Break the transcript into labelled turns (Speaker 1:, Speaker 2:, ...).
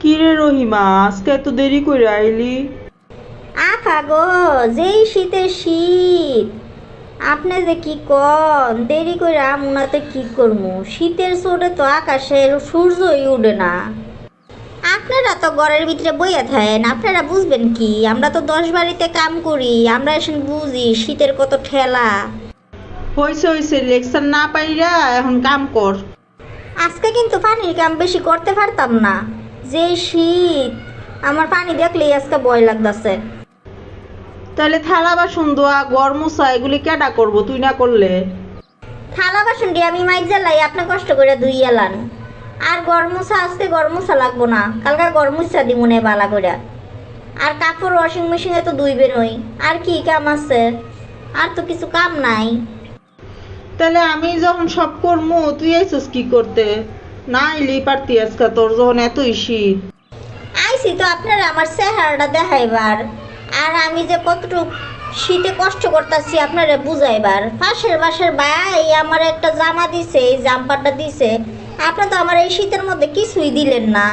Speaker 1: কিরে রহিমা, আজকে এত দেরি করে আইলি?
Speaker 2: আখা গো, যেই শীতের শীত। আপনি যে কি কন, দেরি করে আমুনাতে কি করবো? শীতের চোটে তো আকাশের সূর্যই উঠে না। আপনারা তো ঘরের ভিতরে বইয়া থাকেন, আপনারা বুঝবেন কি? আমরা তো 10 বাড়িতে কাম করি, আমরা এসে বুঝি শীতের কত ঠেলা।
Speaker 1: হইছে হইছে, লেকচার না পাইরা এখন কাম কর।
Speaker 2: আজকে কিন্তু পানির কাম বেশি করতে পারতাম না, যে শীত। আমার পানি দেখলেই আজকে ভয় লাগতেছে।
Speaker 1: তাহলে থালা বাসন ধোয়া, ঘর মোছা এগুলি কেডা করবো, তুই না করলে?
Speaker 2: থালা বাসনটি আমি মাইক জ্বালাই, আপনি কষ্ট করে ধুই এলান। আর গরমোছা আজকে গরমোছা লাগবো না, কালকে গরমোছা দিব মনে বালা করে। আর কাপড় ওয়াশিং মেশিনে তো ধুই বেরোই। আর কি কাম আছে? আর তো কিছু কাম নাই।
Speaker 1: তাহলে আমি যখন সব করবো, তুই আইসস কি করতে? না আইলেই পারতি আজকে, তোর যখন এতই শীত।
Speaker 2: আইছি তো আপনারা আমার চেহারাটা দেখাইবার, আর আমি যে কতটুক শীতে কষ্ট করতেছি আপনারা বুঝাইবার। পাশের বাসার ভাই আমার একটা জামা দিছে, এই জাম্পারটা দিছে। আপনি তো আমার এই শীতের মধ্যে কিছুই দিলেন না।